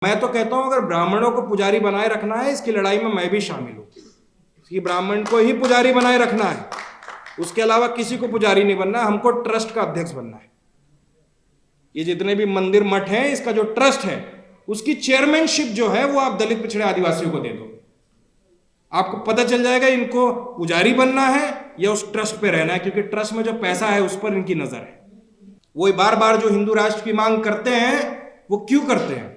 मैं तो कहता हूं अगर ब्राह्मणों को पुजारी बनाए रखना है, इसकी लड़ाई में मैं भी शामिल हूं। कि ब्राह्मण को ही पुजारी बनाए रखना है, उसके अलावा किसी को पुजारी नहीं बनना। हमको ट्रस्ट का अध्यक्ष बनना है। ये जितने भी मंदिर मठ हैं, इसका जो ट्रस्ट है उसकी चेयरमैनशिप जो है वो आप दलित पिछड़े आदिवासियों को दे दो। आपको पता चल जाएगा इनको पुजारी बनना है या उस ट्रस्ट पे रहना है, क्योंकि ट्रस्ट में जो पैसा है उस पर इनकी नजर है। वो बार बार जो हिंदू राष्ट्र की मांग करते हैं वो क्यों करते हैं?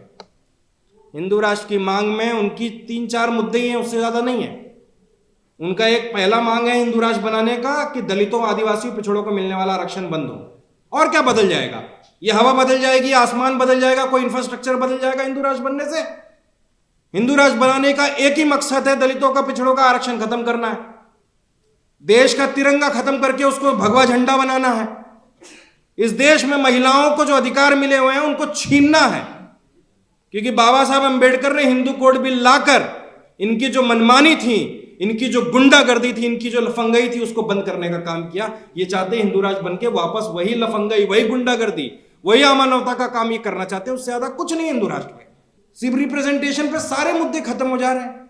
हिंदू राष्ट्र की मांग में उनकी 3-4 मुद्दे ही हैं, उससे ज्यादा नहीं है। उनका एक पहला मांग है हिंदू राष्ट्र बनाने का कि दलितों आदिवासियों पिछड़ों को मिलने वाला आरक्षण बंद हो। और क्या बदल जाएगा? ये हवा बदल जाएगी, आसमान बदल जाएगा, कोई इंफ्रास्ट्रक्चर बदल जाएगा हिंदू राष्ट्र बनने से? हिंदू राष्ट्र बनाने का एक ही मकसद है, दलितों का पिछड़ों का आरक्षण खत्म करना है। देश का तिरंगा खत्म करके उसको भगवा झंडा बनाना है। इस देश में महिलाओं को जो अधिकार मिले हुए हैं उनको छीनना है, क्योंकि बाबा साहब अंबेडकर ने हिंदू कोड बिल लाकर इनकी जो मनमानी थी, इनकी जो गुंडागर्दी थी, इनकी जो लफंगई थी, उसको बंद करने का काम किया। ये चाहते हैं हिंदू राष्ट्र बनके वापस वही लफंगई, वही गुंडागर्दी, वही अमानवता का काम ये करना चाहते हैं। उससे ज्यादा कुछ नहीं हिंदू राष्ट्र में। सिर्फ रिप्रेजेंटेशन पे सारे मुद्दे खत्म हो जा रहे हैं।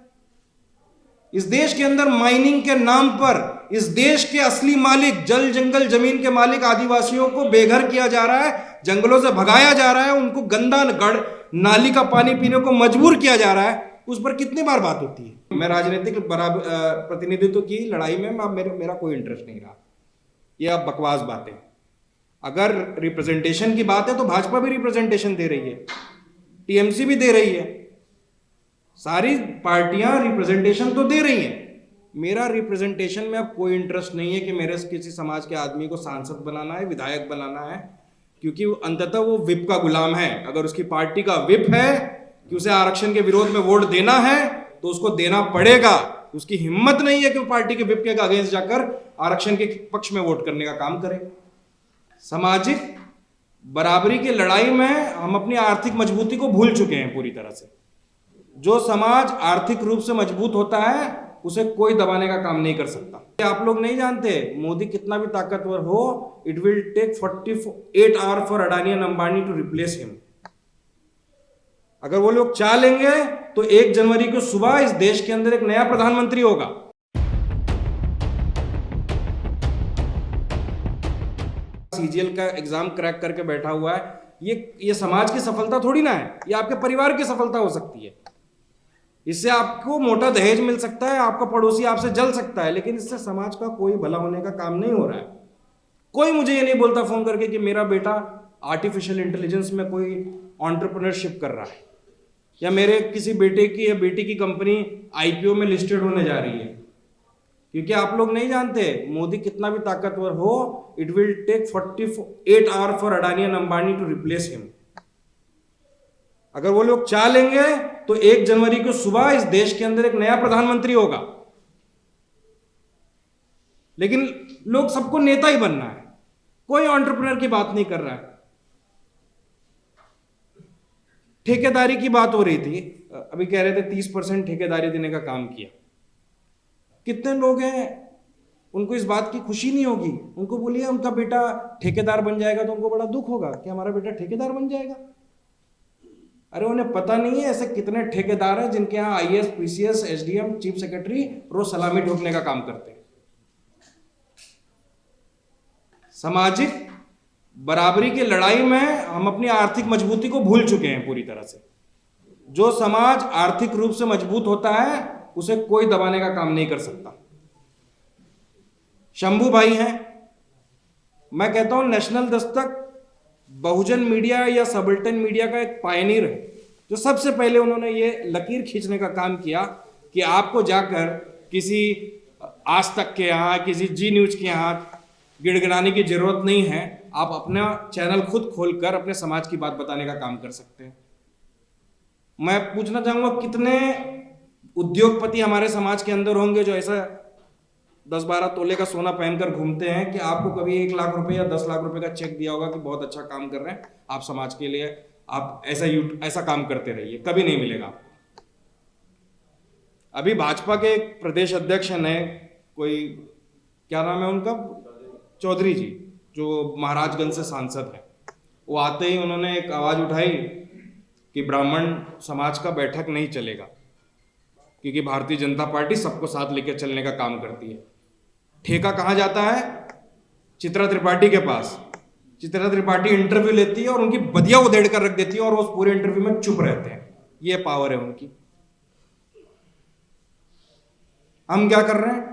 इस देश के अंदर माइनिंग के नाम पर इस देश के असली मालिक, जल जंगल जमीन के मालिक आदिवासियों को बेघर किया जा रहा है, जंगलों से भगाया जा रहा है, उनको गंदा गढ़ नाली का पानी पीने को मजबूर किया जा रहा है। उस पर कितनी बार बात होती है? मैं राजनीतिक प्रतिनिधित्व की लड़ाई में मेरा कोई इंटरेस्ट नहीं रहा। ये अब बकवास बातें। अगर रिप्रेजेंटेशन की बात है तो भाजपा भी रिप्रेजेंटेशन दे रही है, टीएमसी भी दे रही है, सारी पार्टियां रिप्रेजेंटेशन तो दे रही हैं। मेरा रिप्रेजेंटेशन में अब कोई इंटरेस्ट नहीं है कि मेरे किसी समाज के आदमी को सांसद बनाना है, विधायक बनाना है, क्योंकि अंततः वो विप का गुलाम है। अगर उसकी पार्टी का विप है कि उसे आरक्षण के विरोध में वोट देना है तो उसको देना पड़ेगा। उसकी हिम्मत नहीं है कि वो पार्टी के विप के अगेंस्ट जाकर आरक्षण के पक्ष में वोट करने का काम करे। सामाजिक बराबरी की लड़ाई में हम अपनी आर्थिक मजबूती को भूल चुके हैं पूरी तरह से। जो समाज आर्थिक रूप से मजबूत होता है उसे कोई दबाने का काम नहीं कर सकता। आप लोग नहीं जानते मोदी कितना भी ताकतवर हो, it will take 48 hour for Adani and Ambani to replace him. अगर वो लोग चाह लेंगे तो 1 जनवरी को सुबह इस देश के अंदर एक नया प्रधानमंत्री होगा। सीजीएल का एग्जाम क्रैक करके बैठा हुआ है, ये समाज की सफलता थोड़ी ना है, ये आपके परिवार की सफलता हो सकती है। इससे आपको मोटा दहेज मिल सकता है, आपका पड़ोसी आपसे जल सकता है, लेकिन इससे समाज का कोई भला होने का काम नहीं हो रहा है। कोई मुझे ये नहीं बोलता फोन करके कि मेरा बेटा आर्टिफिशियल इंटेलिजेंस में कोई एंटरप्रेन्योरशिप कर रहा है, या मेरे किसी बेटे की या बेटी की कंपनी आईपीओ में लिस्टेड होने जा रही है। क्योंकि आप लोग नहीं जानते मोदी कितना भी ताकतवर हो, it will take 48 hour for Adani and Ambani to replace him. अगर वो लोग चाह लेंगे तो 1 जनवरी को सुबह इस देश के अंदर एक नया प्रधानमंत्री होगा। लेकिन लोग सबको नेता ही बनना है, कोई एंटरप्रेन्योर की बात नहीं कर रहा है। ठेकेदारी की बात हो रही थी, अभी कह रहे थे 30% ठेकेदारी देने का काम किया। कितने लोग हैं उनको इस बात की खुशी नहीं होगी? उनको बोलिए उनका बेटा ठेकेदार बन जाएगा तो उनको बड़ा दुख होगा कि हमारा बेटा ठेकेदार बन जाएगा। अरे उन्हें पता नहीं है ऐसे कितने ठेकेदार हैं जिनके यहाँ IAS, PCS, SDM, chief secretary रोज सलामी ठोकने का काम करते हैं। सामाजिक बराबरी की लड़ाई में हम अपनी आर्थिक मजबूती को भूल चुके हैं पूरी तरह से। जो समाज आर्थिक रूप से मजबूत होता है उसे कोई दबाने का काम नहीं कर सकता। शंभू भाई हैं, मैं कहता हूं नेशनल दस्तक बहुजन मीडिया या सबल्टन मीडिया का एक पायनियर है, जो सबसे पहले उन्होंने ये लकीर खींचने का काम किया कि आपको जाकर किसी आज तक के यहाँ, किसी जी न्यूज के यहाँ गिड़गिड़ाने की जरूरत नहीं है। आप अपना चैनल खुद खोलकर अपने समाज की बात बताने का काम कर सकते हैं। मैं पूछना चाहूंगा कितने उद्योगपति हमारे समाज के अंदर होंगे जो ऐसा 10-12 तोले का सोना पहनकर घूमते हैं कि आपको कभी 1 लाख रुपए या 10 लाख रुपए का चेक दिया होगा कि बहुत अच्छा काम कर रहे हैं आप समाज के लिए, आप ऐसा काम करते रहिए। कभी नहीं मिलेगा आपको। अभी भाजपा के एक प्रदेश अध्यक्ष हैं, कोई क्या नाम है उनका, चौधरी जी, जो महाराजगंज से सांसद हैं। वो आते ही उन्होंने एक आवाज उठाई कि ब्राह्मण समाज का बैठक नहीं चलेगा, क्योंकि भारतीय जनता पार्टी सबको साथ लेकर चलने का काम करती है। ठेका कहाँ जाता है? चित्रा त्रिपाठी के पास। चित्रा त्रिपाठी इंटरव्यू लेती है और उनकी बदिया उधेड़ कर रख देती है और उस पूरे इंटरव्यू में चुप रहते हैं। ये पावर है उनकी। हम क्या कर रहे हैं?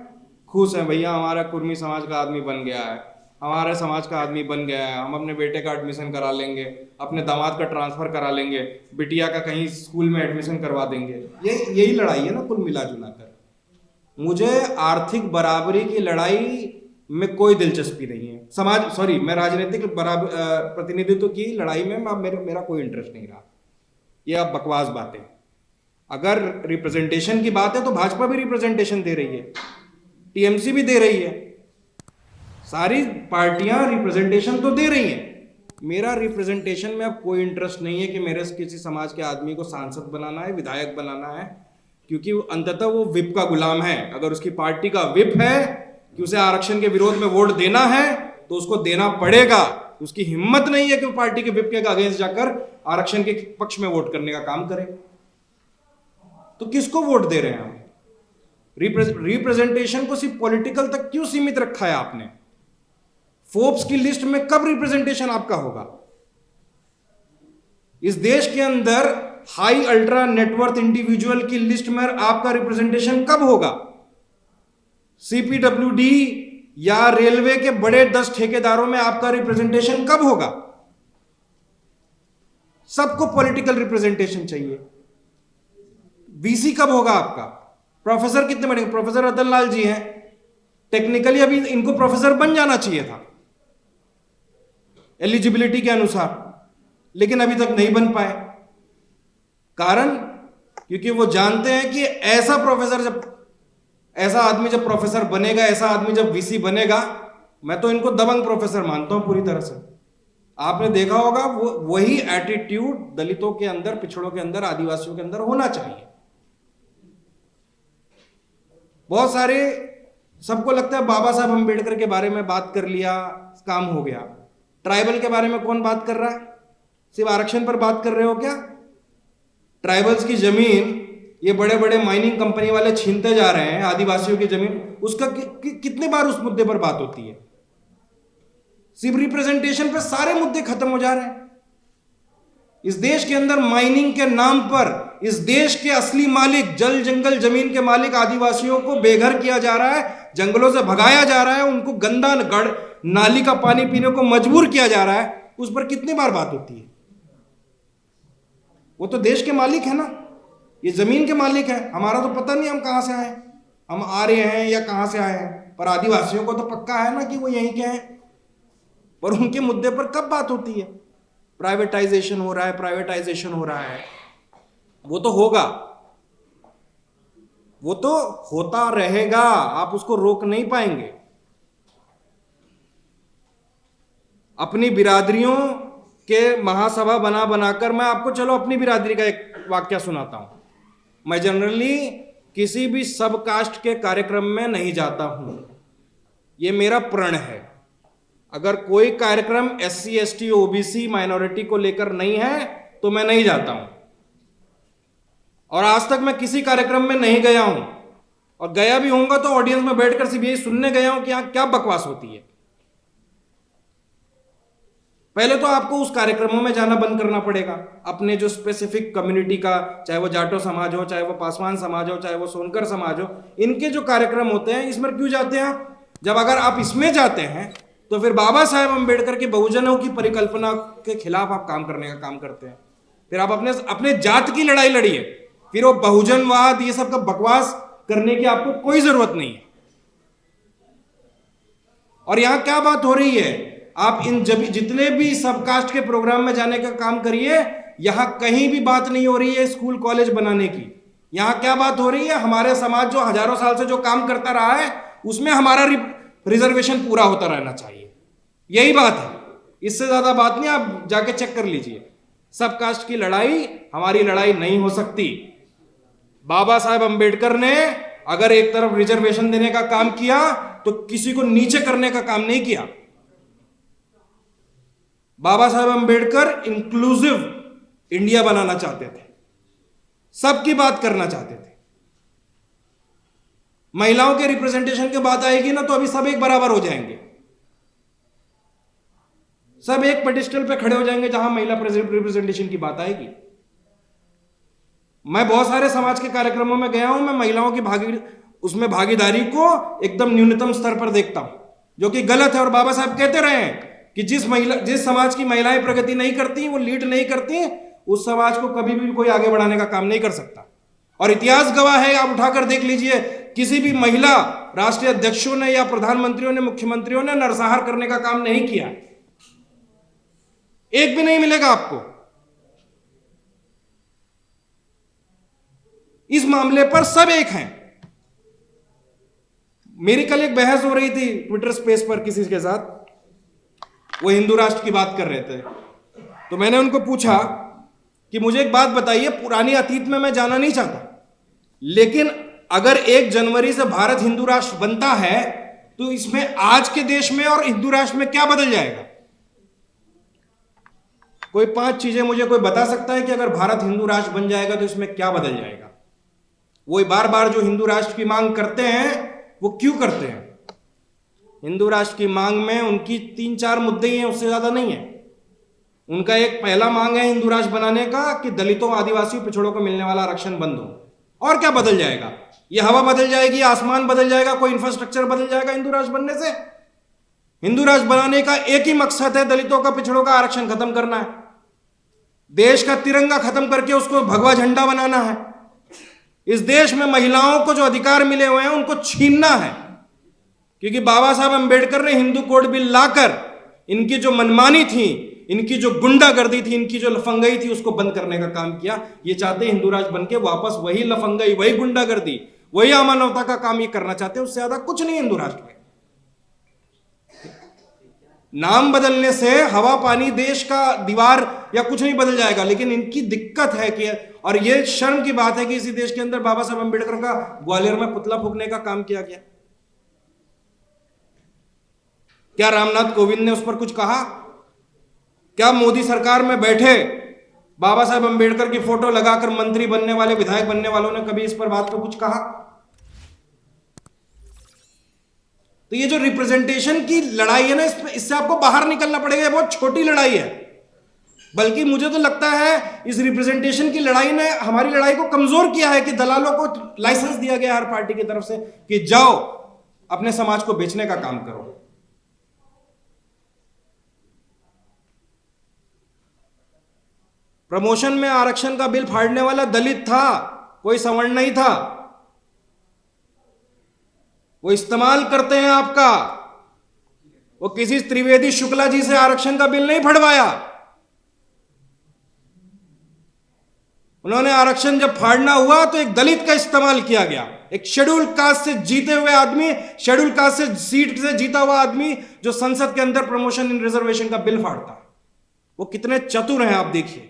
खुश हैं भैया, हमारा कुर्मी समाज का आदमी बन गया है, हमारे समाज का आदमी बन गया है, हम अपने बेटे का एडमिशन करा लेंगे, अपने दामाद का ट्रांसफर करा लेंगे, बिटिया का कहीं स्कूल में एडमिशन करवा देंगे। यही लड़ाई है ना कुल मिला जुला कर। मुझे आर्थिक बराबरी की लड़ाई में कोई दिलचस्पी नहीं है। मैं राजनीतिक प्रतिनिधित्व की लड़ाई में मेरा कोई इंटरेस्ट नहीं रहा। ये अब बकवास बातें। अगर रिप्रेजेंटेशन की बात है तो भाजपा भी रिप्रेजेंटेशन दे रही है, टीएमसी भी दे रही है, सारी पार्टियां रिप्रेजेंटेशन तो दे रही हैं। मेरा रिप्रेजेंटेशन में अब कोई इंटरेस्ट नहीं है कि मेरे किसी समाज के आदमी को सांसद बनाना है, विधायक बनाना है, क्योंकि अंततः वो विप का गुलाम है। अगर उसकी पार्टी का विप है कि उसे आरक्षण के विरोध में वोट देना है तो उसको देना पड़ेगा। उसकी हिम्मत नहीं है कि वो पार्टी के विप के अगेंस्ट जाकर आरक्षण के पक्ष में वोट करने का काम करे। तो किसको वोट दे रहे हैं हम? रिप्रेजेंटेशन को सिर्फ पॉलिटिकल तक क्यों सीमित रखा है आपने? फोर्ब्स की लिस्ट में कब रिप्रेजेंटेशन आपका होगा? इस देश के अंदर हाई अल्ट्रा नेटवर्थ इंडिविजुअल की लिस्ट में आपका रिप्रेजेंटेशन कब होगा? सीपीडब्ल्यूडी या रेलवे के बड़े 10 ठेकेदारों में आपका रिप्रेजेंटेशन कब होगा? सबको पॉलिटिकल रिप्रेजेंटेशन चाहिए। वीसी कब होगा आपका? प्रोफेसर कितने बनेंगे? प्रोफेसर रतन लाल जी हैं, टेक्निकली अभी इनको प्रोफेसर बन जाना चाहिए था एलिजिबिलिटी के अनुसार, लेकिन अभी तक नहीं बन पाए। कारण क्योंकि वो जानते हैं कि ऐसा आदमी जब प्रोफेसर बनेगा, ऐसा आदमी जब वीसी बनेगा, मैं तो इनको दबंग प्रोफेसर मानता हूं पूरी तरह से। आपने देखा होगा वही एटीट्यूड दलितों के अंदर, पिछड़ों के अंदर, आदिवासियों के अंदर होना चाहिए। बहुत सारे सबको लगता है बाबा साहब अम्बेडकर के बारे में बात कर लिया, काम हो गया। ट्राइबल के बारे में कौन बात कर रहा है? सिर्फ आरक्षण पर बात कर रहे हो क्या? ट्राइबल्स की जमीन ये बड़े बड़े माइनिंग कंपनी वाले छीनते जा रहे हैं, आदिवासियों की जमीन, उसका कितने बार उस मुद्दे पर बात होती है? सिर्फ रिप्रेजेंटेशन पे सारे मुद्दे खत्म हो जा रहे हैं। इस देश के अंदर माइनिंग के नाम पर इस देश के असली मालिक, जल जंगल जमीन के मालिक आदिवासियों को बेघर किया जा रहा है, जंगलों से भगाया जा रहा है, उनको गंदा नाली का पानी पीने को मजबूर किया जा रहा है। उस पर कितनी बार बात होती है? वो तो देश के मालिक है ना, ये जमीन के मालिक है। हमारा तो पता नहीं हम कहां से आए, हम आ रहे हैं या कहां से आए हैं, पर आदिवासियों को तो पक्का है ना कि वो यहीं के हैं। पर उनके मुद्दे पर कब बात होती है? प्राइवेटाइजेशन हो रहा है, प्राइवेटाइजेशन हो रहा है। वो तो होगा, वो तो होता रहेगा, आप उसको रोक नहीं पाएंगे। अपनी बिरादरियों के महासभा बनाकर, मैं आपको चलो अपनी बिरादरी का एक वाक्य सुनाता हूं। मैं जनरली किसी भी सब कास्ट के कार्यक्रम में नहीं जाता हूं, ये मेरा प्रण है। अगर कोई कार्यक्रम SC ST OBC माइनॉरिटी को लेकर नहीं है तो मैं नहीं जाता हूं। और आज तक मैं किसी कार्यक्रम में नहीं गया हूं, और गया भी होऊंगा तो ऑडियंस में बैठकर सिर्फ यही सुनने गया हूं कि यहां क्या बकवास होती है। पहले तो आपको उस कार्यक्रमों में जाना बंद करना पड़ेगा। अपने जो स्पेसिफिक कम्युनिटी का, चाहे वो जाटो समाज हो, चाहे वो पासवान समाज हो, चाहे वो सोनकर समाज हो, इनके जो कार्यक्रम होते हैं इसमें क्यों जाते हैं आप? जब अगर आप इसमें जाते हैं तो फिर बाबा साहेब अम्बेडकर के बहुजनों की परिकल्पना के खिलाफ आप काम करने का काम करते हैं। फिर आप अपने जात की लड़ाई लड़िए, फिर वो बहुजनवाद ये सब का बकवास करने की आपको कोई जरूरत नहीं है। और यहां क्या बात हो रही है? आप इन जितने भी सबकास्ट के प्रोग्राम में जाने का काम करिए, यहां कहीं भी बात नहीं हो रही है स्कूल कॉलेज बनाने की। यहां क्या बात हो रही है? हमारे समाज जो हजारों साल से जो काम करता रहा है उसमें हमारा रिजर्वेशन पूरा होता रहना चाहिए, यही बात है। इससे ज्यादा बात नहीं, आप जाके चेक कर लीजिए। सब कास्ट की लड़ाई हमारी लड़ाई नहीं हो सकती। बाबा साहेब अंबेडकर ने अगर एक तरफ रिजर्वेशन देने का काम किया तो किसी को नीचे करने का काम नहीं किया। बाबा साहेब अंबेडकर इंक्लूसिव इंडिया बनाना चाहते थे, सबकी बात करना चाहते थे। महिलाओं के रिप्रेजेंटेशन की बात आएगी ना तो अभी सब एक बराबर हो जाएंगे, सब एक पेडिस्टल पे खड़े हो जाएंगे जहां महिला रिप्रेजेंटेशन की बात आएगी। मैं बहुत सारे समाज के कार्यक्रमों में गया हूं, मैं महिलाओं की उसमें भागीदारी को एकदम न्यूनतम स्तर पर देखता हूं, जो कि गलत है। और बाबा साहब कहते रहे हैं कि जिस समाज की महिलाएं प्रगति नहीं करती, वो लीड नहीं करती, उस समाज को कभी भी कोई आगे बढ़ाने का काम नहीं कर सकता। और इतिहास गवाह है, आप उठाकर देख लीजिए, किसी भी महिला राष्ट्रीय अध्यक्षों ने या प्रधानमंत्रियों ने, मुख्यमंत्रियों ने नरसंहार करने का काम नहीं किया, एक भी नहीं मिलेगा आपको। इस मामले पर सब एक हैं। मेरी कल एक बहस हो रही थी ट्विटर स्पेस पर किसी के साथ, वो हिंदू राष्ट्र की बात कर रहे थे, तो मैंने उनको पूछा कि मुझे एक बात बताइए, पुरानी अतीत में मैं जाना नहीं चाहता, लेकिन अगर 1 जनवरी से भारत हिंदू राष्ट्र बनता है तो इसमें आज के देश में और हिंदू राष्ट्र में क्या बदल जाएगा? कोई 5 चीजें मुझे कोई बता सकता है कि अगर भारत हिंदू राष्ट्र बन जाएगा तो इसमें क्या बदल जाएगा? वो बार बार जो हिंदू राष्ट्र की मांग करते हैं, वो क्यों करते हैं? हिंदू राष्ट्र की मांग में उनकी 3-4 मुद्दे ही हैं, उससे ज्यादा नहीं है। उनका एक पहला मांग है हिंदू राष्ट्र बनाने का कि दलितों, आदिवासियों, पिछड़ों को मिलने वाला आरक्षण बंद हो। और क्या बदल जाएगा? ये हवा बदल जाएगी, आसमान बदल जाएगा, कोई इंफ्रास्ट्रक्चर बदल जाएगा हिंदू राष्ट्र बनने से? हिंदू राष्ट्र बनाने का एक ही मकसद है, दलितों का, पिछड़ों का आरक्षण खत्म करना है, देश का तिरंगा खत्म करके उसको भगवा झंडा बनाना है। इस देश में महिलाओं को जो अधिकार मिले हुए हैं उनको छीनना है, क्योंकि बाबा साहब अंबेडकर ने हिंदू कोड बिल लाकर इनकी जो मनमानी थी, इनकी जो गुंडागर्दी थी, इनकी जो लफंगई थी, उसको बंद करने का काम किया। ये चाहते हैं हिंदू राष्ट्र बनके वापस वही लफंगई, वही गुंडागर्दी, वही अमानवता का काम ये करना चाहते हैं। उससे ज्यादा कुछ नहीं हिंदू राष्ट्र में। नाम बदलने से हवा, पानी, देश का दीवार या कुछ नहीं बदल जाएगा, लेकिन इनकी दिक्कत है कि, और ये शर्म की बात है कि इसी देश के अंदर बाबा साहब अंबेडकर का ग्वालियर में पुतला फूकने का काम किया गया। क्या रामनाथ कोविंद ने उस पर कुछ कहा? क्या मोदी सरकार में बैठे बाबा साहब अंबेडकर की फोटो लगाकर मंत्री बनने वाले, विधायक बनने वालों ने कभी इस पर बात पर कुछ कहा? तो ये जो रिप्रेजेंटेशन की लड़ाई है ना, इससे आपको बाहर निकलना पड़ेगा। बहुत छोटी लड़ाई है, बल्कि मुझे तो लगता है इस रिप्रेजेंटेशन की लड़ाई ने हमारी लड़ाई को कमजोर किया है कि दलालों को लाइसेंस दिया गया हर पार्टी की तरफ से कि जाओ अपने समाज को बेचने का काम करो। प्रमोशन में आरक्षण का बिल फाड़ने वाला दलित था, कोई सवर्ण नहीं था। वो इस्तेमाल करते हैं आपका। वो किसी त्रिवेदी शुक्ला जी से आरक्षण का बिल नहीं फड़वाया। उन्होंने आरक्षण जब फाड़ना हुआ तो एक दलित का इस्तेमाल किया गया, एक शेड्यूल कास्ट से जीते हुए आदमी, शेड्यूल कास्ट से सीट से जीता हुआ आदमी जो संसद के अंदर प्रमोशन इन रिजर्वेशन का बिल फाड़ता है। वो कितने चतुर हैं आप देखिए।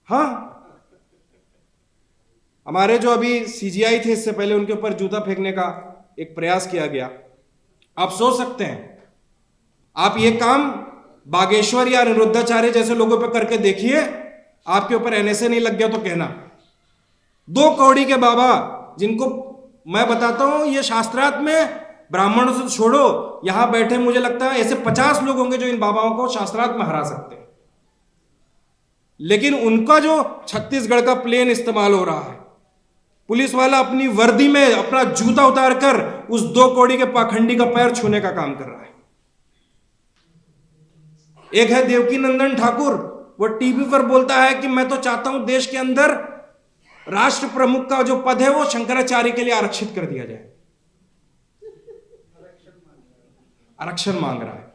हाँ, हमारे जो अभी सीजीआई थे इससे पहले, उनके ऊपर जूता फेंकने का एक प्रयास किया गया। आप सोच सकते हैं, आप ये काम बागेश्वर या अनिरुद्धाचार्य जैसे लोगों पे करके देखिए, आपके ऊपर एनएसए नहीं लग गया तो कहना। 2 कौड़ी के बाबा, जिनको मैं बताता हूं, ये शास्त्रार्थ में ब्राह्मणों से छोड़ो, यहां बैठे मुझे लगता है ऐसे 50 लोग होंगे जो इन बाबाओं को शास्त्रार्थ में हरा सकते हैं। लेकिन उनका जो छत्तीसगढ़ का प्लेन इस्तेमाल हो रहा है, पुलिस वाला अपनी वर्दी में अपना जूता उतारकर उस 2 कौड़ी के पाखंडी का पैर छूने का काम कर रहा है। एक है देवकी नंदन ठाकुर, वो टीवी पर बोलता है कि मैं तो चाहता हूं देश के अंदर राष्ट्र प्रमुख का जो पद है वो शंकराचार्य के लिए आरक्षित कर दिया जाए। आरक्षण मांग रहा है।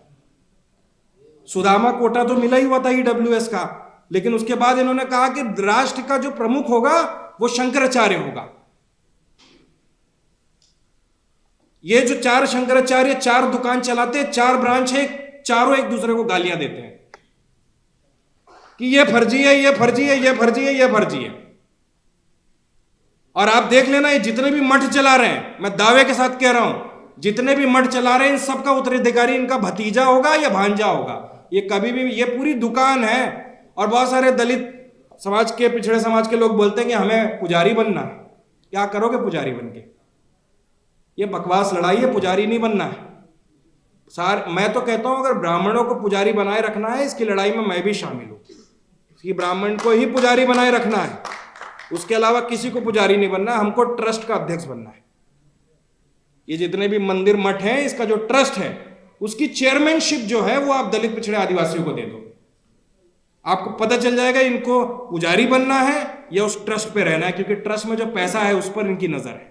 सुदामा कोटा तो मिला ही हुआ था ईडब्ल्यूएस का, लेकिन उसके बाद इन्होंने कहा कि राष्ट्र का जो प्रमुख होगा वो शंकराचार्य होगा। ये जो 4 शंकराचार्य 4 दुकान चलाते, 4 ब्रांच है, चारों एक दूसरे को गालियां देते हैं कि ये फर्जी है, ये फर्जी है, ये फर्जी है, ये फर्जी है। और आप देख लेना, ये जितने भी मठ चला रहे हैं, मैं दावे के साथ कह रहा हूं, जितने भी मठ चला रहे हैं, इन सबका उत्तराधिकारी इनका भतीजा होगा या भांजा होगा। ये कभी भी, ये पूरी दुकान है। और बहुत सारे दलित समाज के, पिछड़े समाज के लोग बोलते हैं कि हमें पुजारी बनना है। क्या करोगे पुजारी बन के? ये बकवास लड़ाई है, पुजारी नहीं बनना है। मैं तो कहता हूं अगर ब्राह्मणों को पुजारी बनाए रखना है, इसकी लड़ाई में मैं भी शामिल हूं कि ब्राह्मण को ही पुजारी बनाए रखना है, उसके अलावा किसी को पुजारी नहीं बनना। हमको ट्रस्ट का अध्यक्ष बनना है। ये जितने भी मंदिर मठ हैं, इसका जो ट्रस्ट है उसकी चेयरमैनशिप जो है वो आप दलित पिछड़े आदिवासियों को दे दो। आपको पता चल जाएगा इनको पुजारी बनना है या उस ट्रस्ट पे रहना है, क्योंकि ट्रस्ट में जो पैसा है उस पर इनकी नजर है।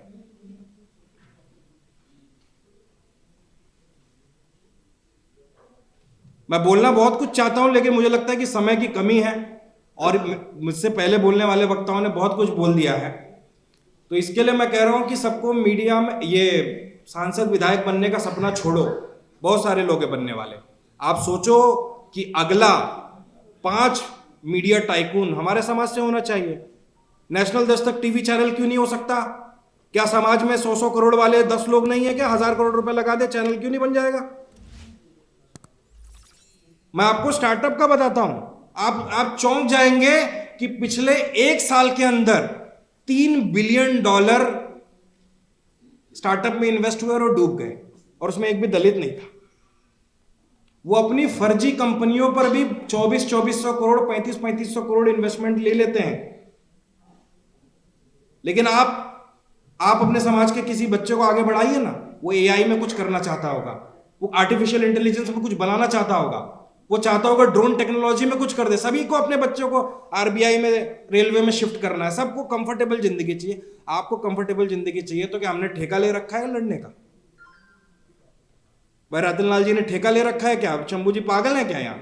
मैं बोलना बहुत कुछ चाहता हूं, लेकिन मुझे लगता है कि समय की कमी है और मुझसे पहले बोलने वाले वक्ताओं ने बहुत कुछ बोल दिया है। तो इसके लिए मैं कह रहा हूं कि सबको मीडिया में ये सांसद विधायक बनने का सपना छोड़ो। बहुत सारे लोग हैं बनने वाले। आप सोचो कि अगला 5 मीडिया टाइकून हमारे समाज से होना चाहिए। नेशनल दस्तक टीवी चैनल क्यों नहीं हो सकता? क्या समाज में 100 करोड़ वाले 10 लोग नहीं है क्या? 1000 करोड़ रुपए लगा दे, चैनल क्यों नहीं बन जाएगा? मैं आपको स्टार्टअप का बताता हूं, आप चौंक जाएंगे कि पिछले 1 साल के अंदर $3 बिलियन स्टार्टअप में इन्वेस्ट हुए और डूब गए, और उसमें एक भी दलित नहीं था। वो अपनी फर्जी कंपनियों पर भी 2400 करोड़ 3500 करोड़ इन्वेस्टमेंट ले लेते हैं। लेकिन आप अपने समाज के किसी बच्चे को आगे बढ़ाइए ना, वो एआई में कुछ करना चाहता होगा, वो आर्टिफिशियल इंटेलिजेंस में कुछ बनाना चाहता होगा, वो चाहता होगा ड्रोन टेक्नोलॉजी में कुछ कर दे। सभी को अपने बच्चों को आरबीआई में, रेलवे में शिफ्ट करना है। सबको कंफर्टेबल जिंदगी चाहिए। आपको कंफर्टेबल जिंदगी चाहिए तो क्या हमने ठेका ले रखा है लड़ने का? भाई रतनलाल जी ने ठेका ले रखा है क्या? शंभू जी पागल है क्या? यहाँ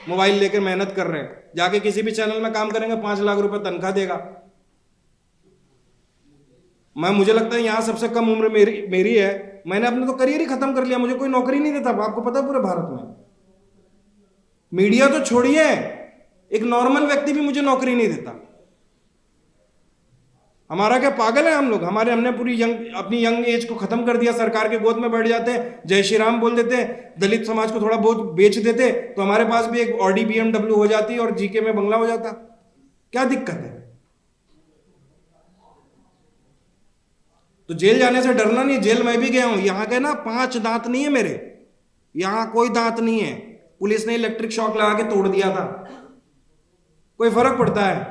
मोबाइल लेकर मेहनत कर रहे हैं, जाके किसी भी चैनल में काम करेंगे 5 लाख रुपए तनख्वाह देगा। मुझे लगता है यहाँ सबसे कम उम्र मेरी है। मैंने अपने तो करियर ही खत्म कर लिया, मुझे कोई नौकरी नहीं देता। आपको पता है पूरे भारत में, मीडिया तो छोड़िए, एक नॉर्मल व्यक्ति भी मुझे नौकरी नहीं देता। हमारा क्या पागल है हम लोग? हमने पूरी अपनी यंग एज को खत्म कर दिया। सरकार के गोद में बैठ जाते, जय श्री राम बोल देते, दलित समाज को थोड़ा बहुत बेच देते तो हमारे पास भी एक ऑडी BMW हो जाती और जीके में बंगला हो जाता। क्या दिक्कत है? तो जेल जाने से डरना नहीं। जेल मैं भी गया हूं। यहां के ना 5 दांत नहीं है मेरे, यहां कोई दांत नहीं है। पुलिस ने इलेक्ट्रिक शॉक लगा के तोड़ दिया था। कोई फर्क पड़ता है?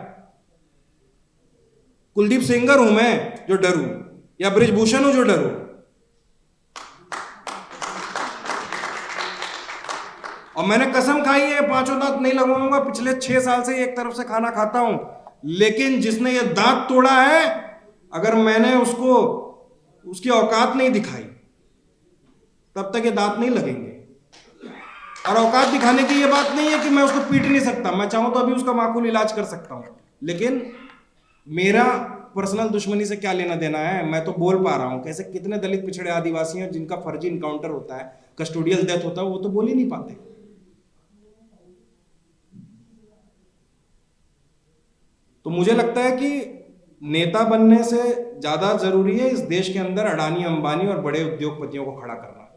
कुलदीप सेंगर हूं मैं जो डरूं, या बृजभूषण हूं जो डरूं? और मैंने कसम खाई है 5 दांत नहीं लगवाऊंगा। पिछले 6 साल से एक तरफ से खाना खाता हूं, लेकिन जिसने ये दांत तोड़ा है, अगर मैंने उसकी औकात नहीं दिखाई तब तक ये दांत नहीं लगेंगे। और औकात दिखाने की ये बात नहीं है कि मैं उसको पीट नहीं सकता। मैं चाहूं तो अभी उसका माकूल इलाज कर सकता हूं, लेकिन मेरा पर्सनल दुश्मनी से क्या लेना देना है? मैं तो बोल पा रहा हूं। कैसे कितने दलित पिछड़े आदिवासी हैं जिनका फर्जी इनकाउंटर होता है, कस्टोडियल डेथ होता है, वो तो बोल ही नहीं पाते। तो मुझे लगता है कि नेता बनने से ज्यादा जरूरी है इस देश के अंदर अडानी, अंबानी और बड़े उद्योगपतियों को खड़ा करना।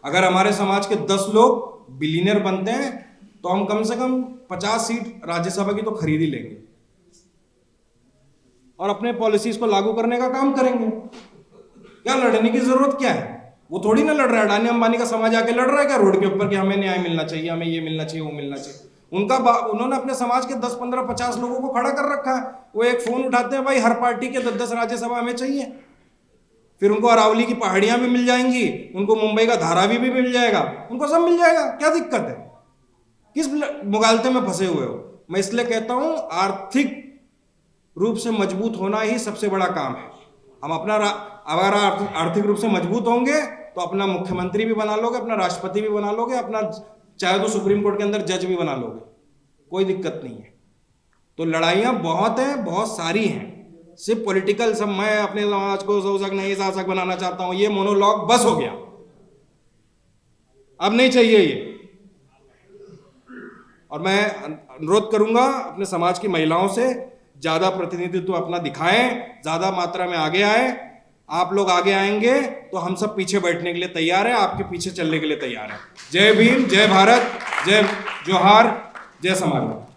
अगर हमारे समाज के 10 लोग बिलियनर बनते हैं तो हम कम से कम 50 सीट राज्यसभा की तो खरीद ही लेंगे और अपने पॉलिसीज को लागू करने का काम करेंगे। क्या लड़ने की जरूरत क्या है? वो थोड़ी ना लड़ रहा है। अडानी अंबानी का समाज आके लड़ रहा है क्या रोड के ऊपर कि हमें न्याय मिलना चाहिए, हमें ये मिलना चाहिए, वो मिलना चाहिए? उन्होंने अपने समाज के 10, 15, 50 लोगों को खड़ा कर रखा है। वो एक फोन उठाते हैं, भाई हर पार्टी के 10-10 राज्यसभा हमें चाहिए। फिर उनको अरावली की पहाड़ियां भी मिल जाएंगी, उनको मुंबई का धारावी भी मिल जाएगा, उनको सब मिल जाएगा। क्या दिक्कत है? किस मुगालते में फंसे हुए हो? मैं इसलिए कहता हूं आर्थिक रूप से मजबूत होना ही सबसे बड़ा काम है। हम अगर आर्थिक रूप से मजबूत होंगे तो अपना मुख्यमंत्री भी बना लोगे, अपना राष्ट्रपति भी बना लोगे, अपना चाहे तो सुप्रीम कोर्ट के अंदर जज भी बना लोगे, कोई दिक्कत नहीं है। तो लड़ाइयां बहुत हैं, बहुत सारी हैं। सिर्फ पॉलिटिकल सब मैं अपने समाज को शोषक नहीं शासक बनाना चाहता हूं, ये मोनोलॉग बस हो गया, अब नहीं चाहिए ये। और मैं अनुरोध करूंगा अपने समाज की महिलाओं से, ज्यादा प्रतिनिधित्व अपना दिखाएं, ज्यादा मात्रा में आगे आए। आप लोग आगे आएंगे तो हम सब पीछे बैठने के लिए तैयार हैं, आपके पीछे चलने के लिए तैयार हैं। जय भीम, जय भारत, जय जोहार, जय समाज।